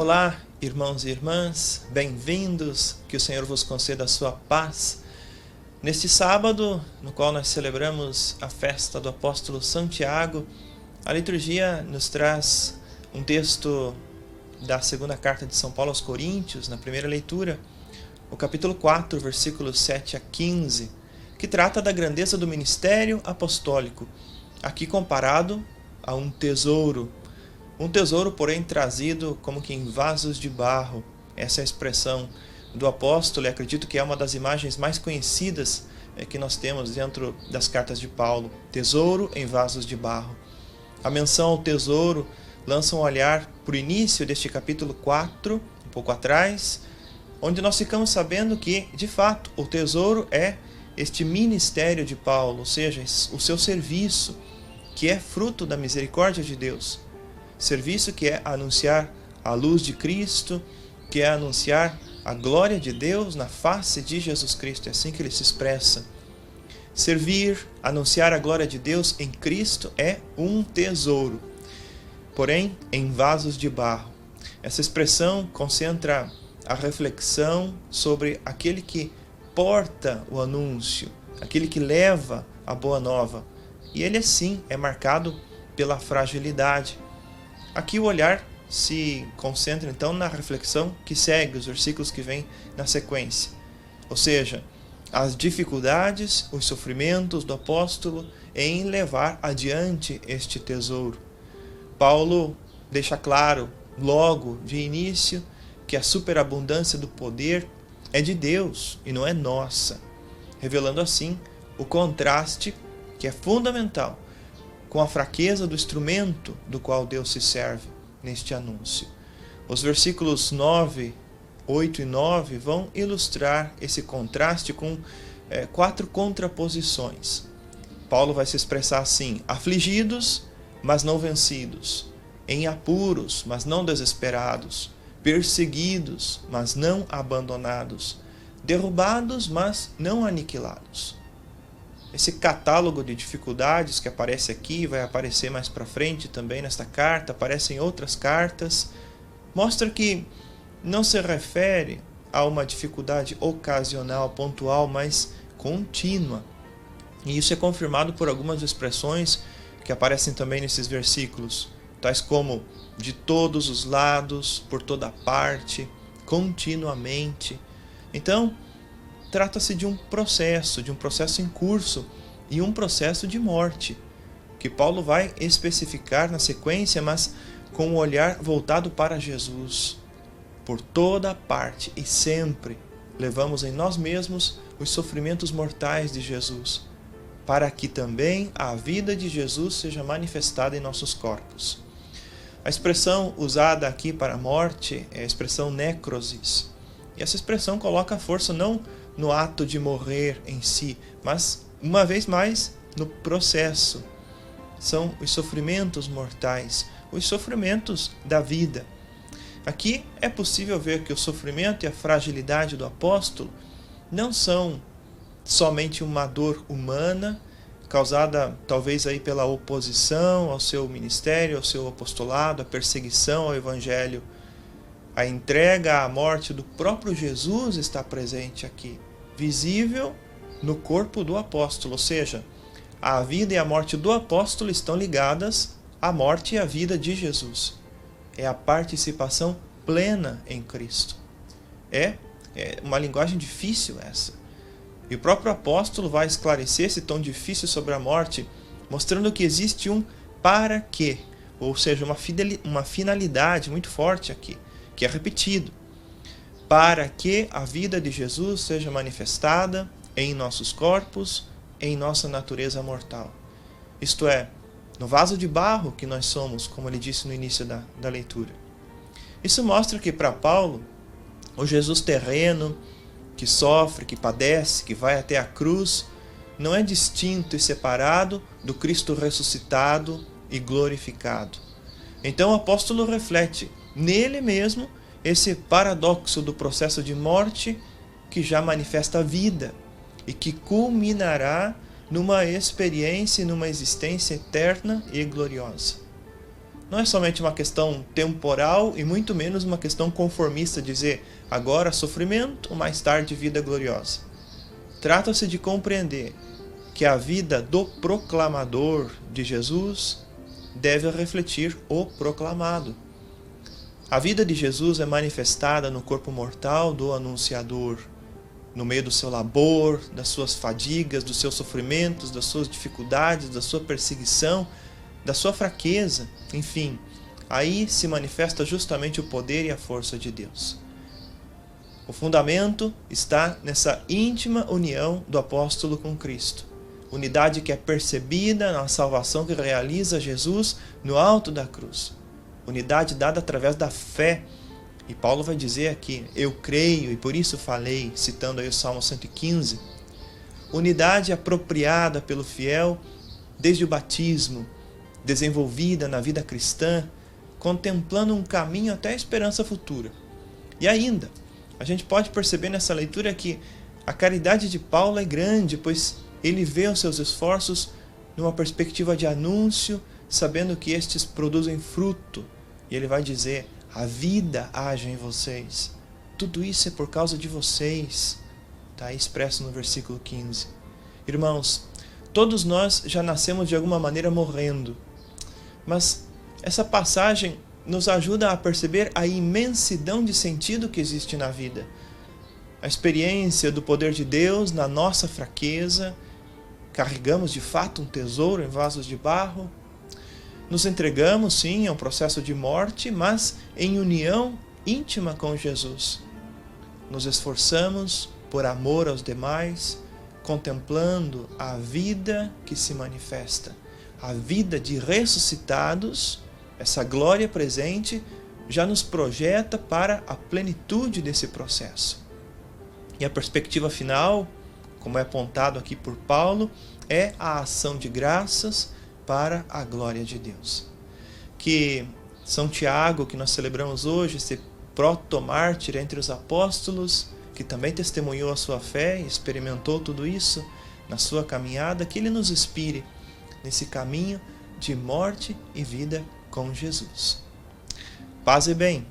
Olá, irmãos e irmãs, bem-vindos, que o Senhor vos conceda a sua paz. Neste sábado, no qual nós celebramos a festa do apóstolo Santiago, a liturgia nos traz um texto da segunda carta de São Paulo aos Coríntios, na primeira leitura, o capítulo 4, versículos 7 a 15, que trata da grandeza do ministério apostólico, aqui comparado a um tesouro, porém, trazido como que em vasos de barro. Essa é a expressão do apóstolo e acredito que é uma das imagens mais conhecidas que nós temos dentro das cartas de Paulo. Tesouro em vasos de barro. A menção ao tesouro lança um olhar para o início deste capítulo 4, um pouco atrás, onde nós ficamos sabendo que, de fato, o tesouro é este ministério de Paulo, ou seja, o seu serviço, que é fruto da misericórdia de Deus. Serviço que é anunciar a luz de Cristo, que é anunciar a glória de Deus na face de Jesus Cristo. É assim que ele se expressa. Servir, anunciar a glória de Deus em Cristo é um tesouro, porém em vasos de barro. Essa expressão concentra a reflexão sobre aquele que porta o anúncio, aquele que leva a boa nova. E ele, assim, é marcado pela fragilidade. Aqui o olhar se concentra então na reflexão que segue, os versículos que vêm na sequência. Ou seja, as dificuldades, os sofrimentos do apóstolo em levar adiante este tesouro. Paulo deixa claro, logo de início, que a superabundância do poder é de Deus e não é nossa, revelando assim o contraste que é fundamental com a fraqueza do instrumento do qual Deus se serve neste anúncio. Os versículos 9, 8 e 9 vão ilustrar esse contraste com 4 contraposições. Paulo vai se expressar assim: afligidos, mas não vencidos, em apuros, mas não desesperados, perseguidos, mas não abandonados, derrubados, mas não aniquilados. Esse catálogo de dificuldades que aparece aqui, vai aparecer mais para frente também nesta carta, aparece em outras cartas, mostra que não se refere a uma dificuldade ocasional, pontual, mas contínua. E isso é confirmado por algumas expressões que aparecem também nesses versículos, tais como de todos os lados, por toda parte, continuamente. Então, trata-se de um processo em curso e um processo de morte, que Paulo vai especificar na sequência, mas com um olhar voltado para Jesus. Por toda parte e sempre levamos em nós mesmos os sofrimentos mortais de Jesus, para que também a vida de Jesus seja manifestada em nossos corpos. A expressão usada aqui para a morte é a expressão nécrosis. E essa expressão coloca a força não no ato de morrer em si, mas, uma vez mais, no processo. São os sofrimentos mortais, os sofrimentos da vida. Aqui é possível ver que o sofrimento e a fragilidade do apóstolo não são somente uma dor humana, causada talvez aí pela oposição ao seu ministério, ao seu apostolado, a perseguição ao evangelho. A entrega à morte do próprio Jesus está presente aqui, visível no corpo do apóstolo, ou seja, a vida e a morte do apóstolo estão ligadas à morte e à vida de Jesus. É a participação plena em Cristo. É uma linguagem difícil essa. E o próprio apóstolo vai esclarecer esse tom difícil sobre a morte, mostrando que existe um para quê, ou seja, uma finalidade muito forte aqui, que é repetido, para que a vida de Jesus seja manifestada em nossos corpos, em nossa natureza mortal. Isto é, no vaso de barro que nós somos, como ele disse no início da leitura. Isso mostra que para Paulo, o Jesus terreno, que sofre, que padece, que vai até a cruz, não é distinto e separado do Cristo ressuscitado e glorificado. Então o apóstolo reflete nele mesmo esse paradoxo do processo de morte que já manifesta a vida e que culminará numa experiência e numa existência eterna e gloriosa. não é somente uma questão temporal e muito menos uma questão conformista, dizer agora sofrimento, mais tarde vida gloriosa. Trata-se de compreender que a vida do proclamador de Jesus deve refletir o proclamado. A vida de Jesus é manifestada no corpo mortal do anunciador, no meio do seu labor, das suas fadigas, dos seus sofrimentos, das suas dificuldades, da sua perseguição, da sua fraqueza, enfim, aí se manifesta justamente o poder e a força de Deus. O fundamento está nessa íntima união do apóstolo com Cristo, unidade que é percebida na salvação que realiza Jesus no alto da cruz, unidade dada através da fé. E Paulo vai dizer aqui, eu creio e por isso falei, citando aí o Salmo 115, unidade apropriada pelo fiel desde o batismo, desenvolvida na vida cristã, contemplando um caminho até a esperança futura. E ainda, a gente pode perceber nessa leitura que a caridade de Paulo é grande, pois ele vê os seus esforços numa perspectiva de anúncio, sabendo que estes produzem fruto. E ele vai dizer, a vida age em vocês. Tudo isso é por causa de vocês. Está aí expresso no versículo 15. Irmãos, todos nós já nascemos de alguma maneira morrendo. Mas essa passagem nos ajuda a perceber a imensidão de sentido que existe na vida. A experiência do poder de Deus na nossa fraqueza. Carregamos de fato um tesouro em vasos de barro. Nos entregamos, sim, a um processo de morte, mas em união íntima com Jesus. Nos esforçamos por amor aos demais, contemplando a vida que se manifesta. A vida de ressuscitados, essa glória presente, já nos projeta para a plenitude desse processo. E a perspectiva final, como é apontado aqui por Paulo, é a ação de graças para a glória de Deus. Que São Tiago, que nós celebramos hoje, esse protomártir entre os apóstolos, que também testemunhou a sua fé e experimentou tudo isso na sua caminhada, que ele nos inspire nesse caminho de morte e vida com Jesus. Paz e bem.